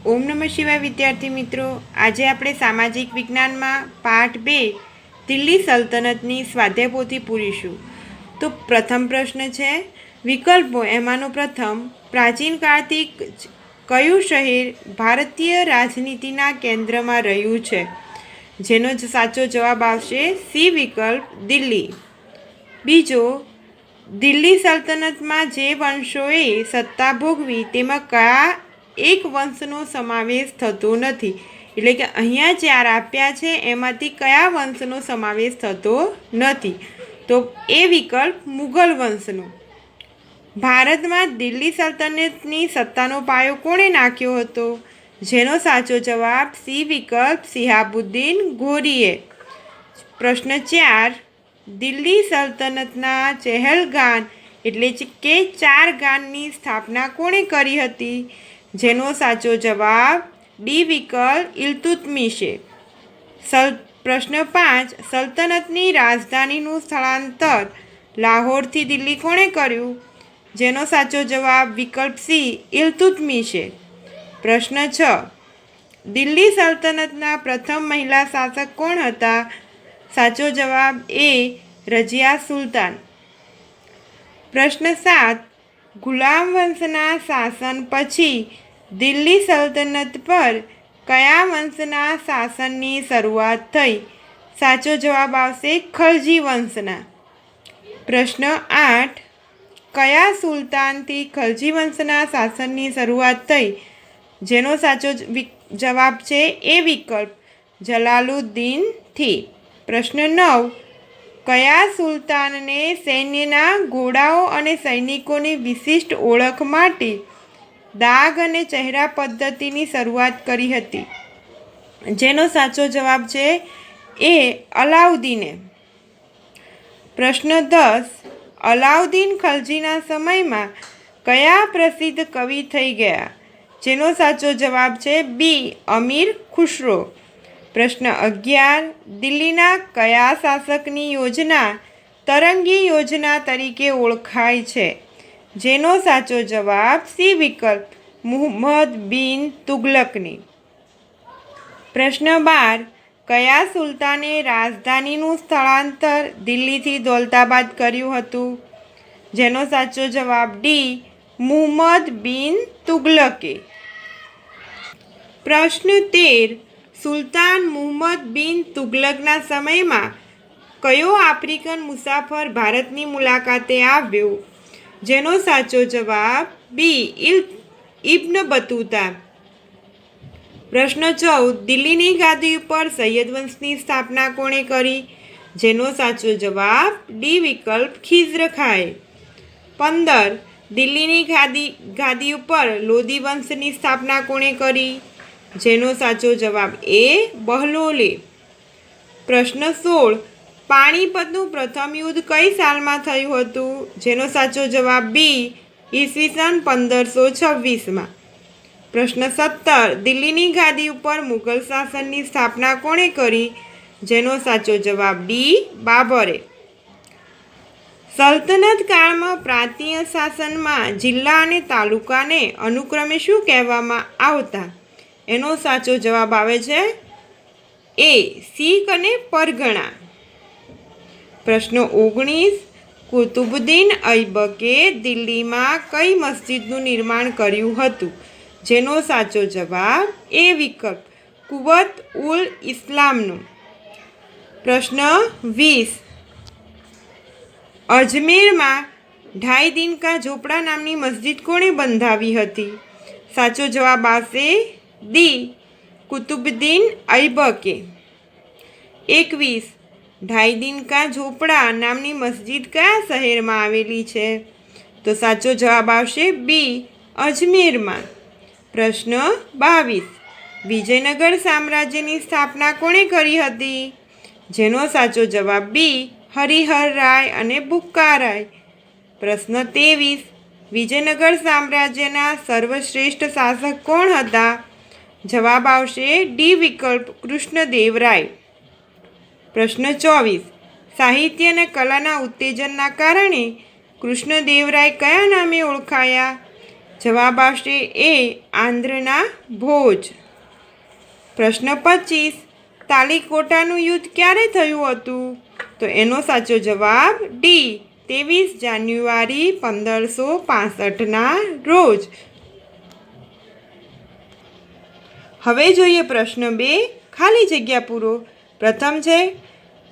ओम नमः शिवाय विद्यार्थी मित्रों, आज આપણે સામાજિક વિજ્ઞાનમાં પાઠ 2 દિલ્હી સલ્તનતની સ્વાધ્યાય પોથી પૂરીશું। તો પ્રથમ પ્રશ્ન છે વિકલ્પો। એમાંનો પ્રથમ પ્રાચીન કાળથી કયું શહેર ભારતીય રાજનીતિના કેન્દ્રમાં રહ્યું છે? જેનો સાચો જવાબ આવશે સી વિકલ્પ દિલ્હી। બીજો, દિલ્હી સલ્તનતમાં જે વંશોએ સત્તા ભોગવી તેમાં કયા એક વંશનો સમાવેશ થતો નથી? એટલે કે અહીંયા 4 આપ્યા છે, એમાંથી કયા વંશનો સમાવેશ થતો નથી? તો એ વિકલ્પ મુઘલ વંશનો। ભારતમાં દિલ્હી સલ્તનતની સત્તાનો પાયો કોણે નાખ્યો હતો? જેનો સાચો જવાબ સી વિકલ્પ શિહાબુદ્દીન ગોરીએ। પ્રશ્ન 4, દિલ્હી સલ્તનતના ચહેલગાન એટલે કે 4 ગાનની સ્થાપના કોણે કરી હતી? જેનો સાચો જવાબ ડી વિકલ્પ ઇલ્તુત્મિશે। પ્રશ્ન 5, સલ્તનતની રાજધાનીનું સ્થળાંતર લાહોરથી દિલ્હી કોણે કર્યું? જેનો સાચો જવાબ વિકલ્પ સી ઇલ્તુત્મિશે। પ્રશ્ન 6, દિલ્હી સલ્તનતના પ્રથમ મહિલા શાસક કોણ હતા? સાચો જવાબ એ રઝિયા સુલતાન। પ્રશ્ન 7, ગુલામ વંશના શાસન પછી દિલ્હી સલ્તનત પર કયા વંશના શાસનની શરૂઆત થઈ? સાચો જવાબ આવશે ખલજી વંશના। પ્રશ્ન 8, કયા સુલતાનથી ખલજી વંશના શાસનની શરૂઆત થઈ? જેનો સાચો જવાબ છે એ વિકલ્પ જલાલુદ્દીનથી। પ્રશ્ન 9, કયા સુલતાનને સૈન્યના ઘોડાઓ અને સૈનિકોની વિશિષ્ટ ઓળખ માટે દાગ અને ચહેરા પદ્ધતિની શરૂઆત કરી હતી? જેનો સાચો જવાબ છે એ અલાઉદ્દીને। પ્રશ્ન 10, અલાઉદ્દીન ખલજીના સમયમાં કયા પ્રસિદ્ધ કવિ થઈ ગયા? જેનો સાચો જવાબ છે બી અમીર ખુશરો। પ્રશ્ન 11, દિલ્હીના કયા શાસકની યોજના તરંગી યોજના તરીકે ઓળખાય છે? જેનો સાચો જવાબ સી વિકલ્પ મુહમ્મદ બિન તુગલકની। પ્રશ્ન 12, કયા સુલતાને રાજધાનીનું સ્થળાંતર દિલ્હીથી દૌલતાબાદ કર્યું હતું? જેનો સાચો જવાબ ડી મુહમ્મદ બિન તુગલકે। પ્રશ્ન 13, સુલતાન મુહમ્મદ બિન તુગલકના સમયમાં કયો આફ્રિકન મુસાફર ભારતની મુલાકાતે આવ્યો? જેનો સાચો જવાબ બી ઇબ્ન બતુતા। પ્રશ્ન 14, દિલ્હીની ગાદી ઉપર સૈયદ વંશની સ્થાપના કોણે કરી? જેનો સાચો જવાબ ડી વિકલ્પ ખિઝ્ર ખાએ। 15, દિલ્હીની ગાદી ઉપર લોદી વંશની સ્થાપના કોણે કરી? જેનો સાચો જવાબ એ બહલોલે। પ્રશ્ન 16, પાણીપતનું પ્રથમ યુદ્ધ કઈ સાલમાં થયું હતું? જેનો સાચો જવાબ બી ઈસવીસન 1526માં। પ્રશ્ન 17, દિલ્હીની ગાદી ઉપર મુઘલ શાસનની સ્થાપના કોણે કરી? જેનો સાચો જવાબ ડી બાબરે। સલ્તનત કાળમાં પ્રાંતીય શાસનમાં જિલ્લા અને તાલુકાને અનુક્રમે શું કહેવામાં આવતા? એનો સાચો જવાબ આવે છે એ શીખ અને પરગણા। પ્રશ્ન 19, કુતુબુદ્દીન ઐબકે દિલ્હીમાં કઈ મસ્જિદનું નિર્માણ કર્યું હતું? જેનો સાચો જવાબ એ વિકલ્પ કુવત ઉલ ઇસ્લામનો। પ્રશ્ન 20, અજમેરમાં ઢાઈ દિન કા ઝોપડા નામની મસ્જિદ કોણે બંધાવી હતી? સાચો જવાબ આવશે ડી કુતુબુદ્દીન ઐબકે। 21, ઢાઈ દિન કા ઝોપડા નામની મસ્જિદ કયા શહેરમાં આવેલી છે? તો સાચો જવાબ આવશે બી અજમેરમાં। પ્રશ્ન 22, વિજયનગર સામ્રાજ્યની સ્થાપના કોણે કરી હતી? જેનો સાચો જવાબ બી હરિહર રાય અને બુક્કારાય। પ્રશ્ન 23, વિજયનગર સામ્રાજ્યના સર્વશ્રેષ્ઠ શાસક કોણ હતા? જવાબ આવશે ડી વિકલ્પ કૃષ્ણદેવરાય। પ્રશ્ન 24, સાહિત્ય અને કલાના ઉત્તેજનના કારણે કૃષ્ણદેવરાય કયા નામે ઓળખાયા? જવાબ આવશે એ આંધ્રના ભોજ. પ્રશ્ન 25, તાલીકોટાનું યુદ્ધ ક્યારે થયું હતું? તો એનો સાચો જવાબ ડી 23 જાન્યુઆરી 1565ના રોજ. હવે જોઈએ પ્રશ્ન 2, ખાલી જગ્યા પૂરો. પ્રથમ છે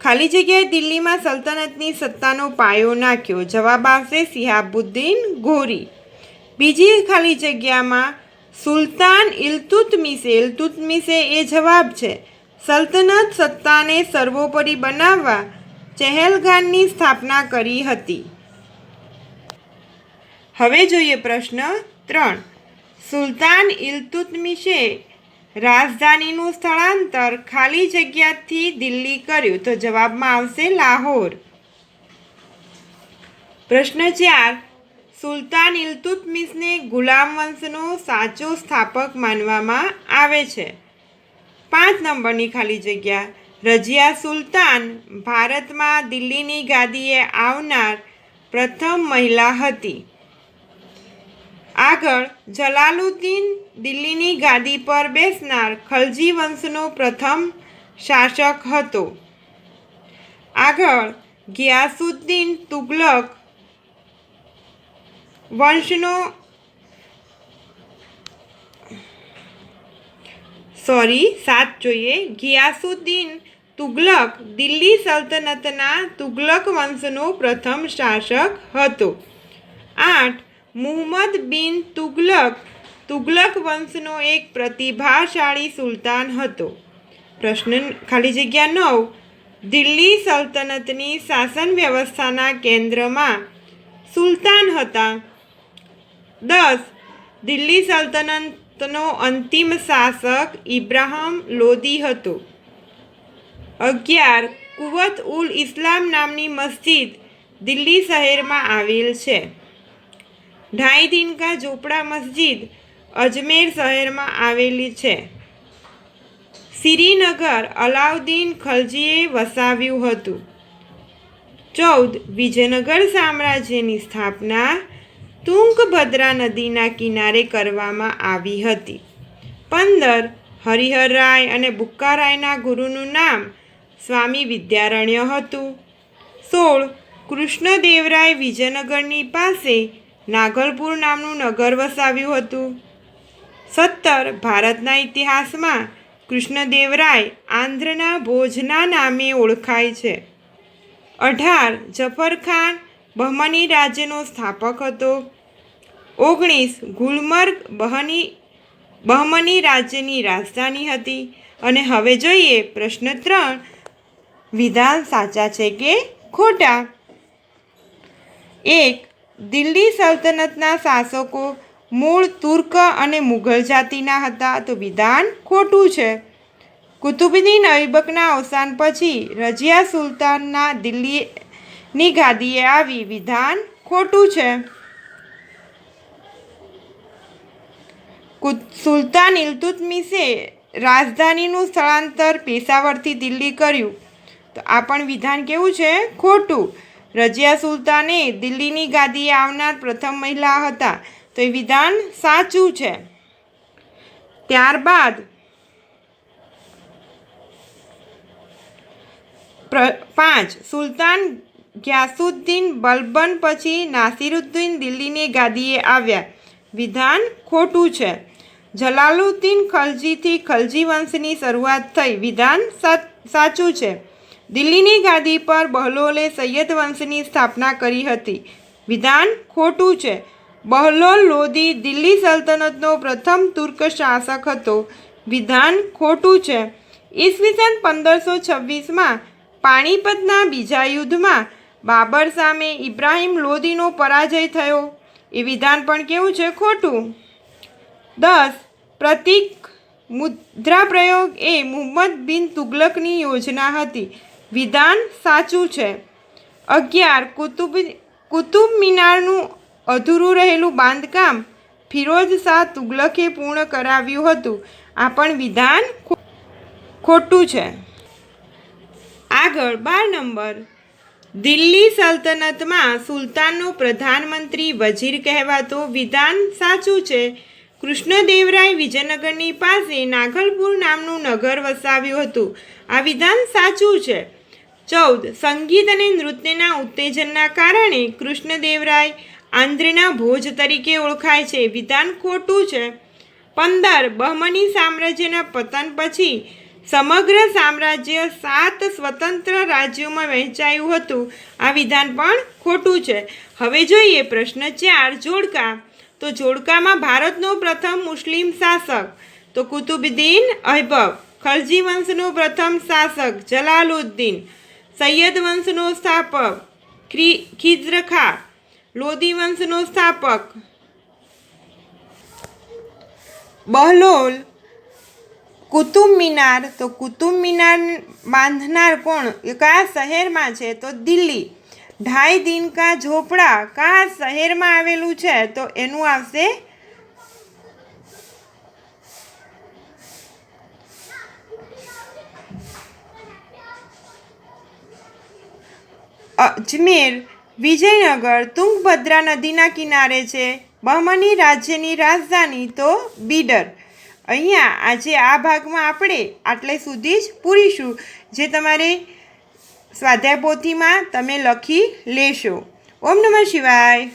ખાલી જગ્યાએ દિલ્હીમાં સલ્તનતની સત્તાનો પાયો નાખ્યો. જવાબ આવશે શિહાબુદ્દીન ગોરી. બીજી ખાલી જગ્યામાં સુલતાન ઇલ્તુત્મિશે એ જવાબ છે. સલ્તનત સત્તાને સર્વોપરી બનાવવા ચહેલગાનની સ્થાપના કરી હતી. હવે જોઈએ પ્રશ્ન 3, સુલતાન ઇલ્તુત્મિશે રાજધાનીનું સ્થળાંતર ખાલી જગ્યાથી દિલ્હી કર્યું. તો જવાબમાં આવશે લાહોર. પ્રશ્ન 4, સુલતાન ઇલ્તુત્મિશને ગુલામ વંશનો સાચો સ્થાપક માનવામાં આવે છે. 5 નંબરની ખાલી જગ્યા, રઝિયા સુલતાન ભારતમાં દિલ્હીની ગાદીએ આવનાર પ્રથમ મહિલા હતી. આગળ જલાલુદ્દીન દિલ્હીની ગાદી પર બેસનાર ખલજી વંશનો પ્રથમ શાસક હતો. આગળ ગિયાસુદ્દીન તુગલક વંશનો ગિયાસુદ્દીન તુગલક દિલ્હી સલ્તનતના તુગલક વંશનો પ્રથમ શાસક હતો. 8, મુહમ્મદ બિન તુગલક તુગલક વંશનો એક પ્રતિભાશાળી સુલતાન હતો. પ્રશ્ન ખાલી જગ્યા 9, દિલ્હી સલ્તનતની શાસન વ્યવસ્થાના કેન્દ્રમાં સુલતાન હતા. 10, દિલ્હી સલ્તનતનો અંતિમ શાસક ઇબ્રાહિમ લોદી હતો. 11, કુવત ઉલ ઇસ્લામ નામની મસ્જિદ દિલ્હી શહેરમાં આવેલ છે. ઢાઈ દિન કા ઝોપડા મસ્જિદ અજમેર શહેરમાં આવેલી છે. શ્રીનગર અલાઉદ્દીન ખલજીએ વસાવ્યું હતું. 14, વિજયનગર સામ્રાજ્યની સ્થાપના તુંગભદ્રા નદીના કિનારે કરવામાં આવી હતી. 15, હરિહરરાય અને બુક્કારાયના ગુરુનું નામ સ્વામી વિદ્યારણ્ય હતું. 16, કૃષ્ણદેવરાય વિજયનગરની પાસે નાગલપુર નામનું નગર વસાવ્યું હતું. 17, ભારતના ઇતિહાસમાં કૃષ્ણદેવરાય આંધ્રના ભોજના નામે ઓળખાય છે. 18, જફરખાન બહમની રાજ્યનો સ્થાપક હતો. 19, ગુલમર્ગ બહમની રાજ્યની રાજધાની હતી. અને હવે જોઈએ પ્રશ્ન 3, વિધાન સાચા છે કે ખોટા. 1, દિલ્હી સલ્તનતના શાસકો મૂળ તુર્ક અને મુઘલ જાતિના હતા. તો વિધાન ખોટું છે. કુતુબુદ્દીન ઐબકના અવસાન પછી રઝિયા સુલતાનના દિલ્હીની ગાદીએ આવી. વિધાન ખોટું છે. સુલતાન ઇલ્તુત્મિશે રાજધાનીનું સ્થળાંતર પેશાવરથી દિલ્હી કર્યું. તો આ પણ વિધાન કેવું છે? ખોટું. રઝિયા સુલતાને દિલ્હીની ગાદીએ આવનાર પ્રથમ મહિલા હતા. તો એ વિધાન સાચું છે. ત્યારબાદ 5, સુલતાન ગ્યાસુદ્દીન બલબન પછી નાસિરુદ્દીન દિલ્હીની ગાદીએ આવ્યા. વિધાન ખોટું છે. જલાલુદ્દીન ખલજીથી ખલજી વંશની શરૂઆત થઈ. વિધાન સાચું છે. દિલ્હીની ગાદી પર બહલોલે સૈયદ વંશની સ્થાપના કરી હતી. વિધાન ખોટું છે. બહલોલ લોદી દિલ્હી સલ્તનતનો પ્રથમ તુર્ક શાસક હતો. વિધાન ખોટું છે. ઈસવીસન 1526માં પાણીપતના બીજા યુદ્ધમાં બાબર સામે ઇબ્રાહિમ લોદીનો પરાજય થયો. એ વિધાન પણ કેવું છે? ખોટું. 10, પ્રતીક મુદ્રા પ્રયોગ એ મુહમ્મદ બિન તુગલકની યોજના હતી. વિધાન સાચું છે. 11, કુતુબ મિનારનું અધૂરું રહેલું બાંધકામ ફિરોઝ શાહ તુગલકે પૂર્ણ કરાવ્યું હતું. આ પણ વિધાન ખોટું છે. આગળ 12 નંબર, દિલ્હી સલ્તનતમાં સુલતાનનો પ્રધાનમંત્રી વજીર કહેવાતો વિધાન સાચું છે. કૃષ્ણદેવરાય વિજયનગરની પાસે નાગલપુર નામનું નગર વસાવ્યું હતું. આ વિધાન સાચું છે. 14. સંગીત અને નૃત્યના ઉત્તેજનના કારણે કૃષ્ણદેવરાય આંધ્રના ભોજ તરીકે ઓળખાય છે. વિધાન ખોટું છે. 15. બહમની સામ્રાજ્યના પતન પછી સમગ્ર સામ્રાજ્ય 7 સ્વતંત્ર રાજ્યોમાં વહેંચાયું હતું. આ વિધાન પણ ખોટું છે. હવે જોઈએ પ્રશ્ન 4 જોડકા. તો જોડકામાં ભારતનો પ્રથમ મુસ્લિમ શાસક તો કુતુબુદ્દીન ઐબક. ખલજી વંશનો પ્રથમ શાસક જલાલુદ્દીન. સૈયદ વંશનો સ્થાપક ખિઝ્ર ખાં. લોદી વંશનો સ્થાપક બહલોલ. કુતુબ મિનાર તો કુતુબ મિનાર બાંધનાર કોણ કયા શહેરમાં છે તો દિલ્હી. 2.5 દિન કા ઝોપડા કયા શહેરમાં આવેલું છે તો એનું આવશે અજમેર. વિજયનગર તુંગભદ્રા નદીના કિનારે છે. બહમની રાજ્યની રાજધાની તો બીડર. અહીંયા આજે આ ભાગમાં આપણે આટલે સુધી જ પૂરીશું, જે તમારે સ્વાધ્યાય પોથીમાં તમે લખી લેશો. ઓમ નમઃ શિવાય.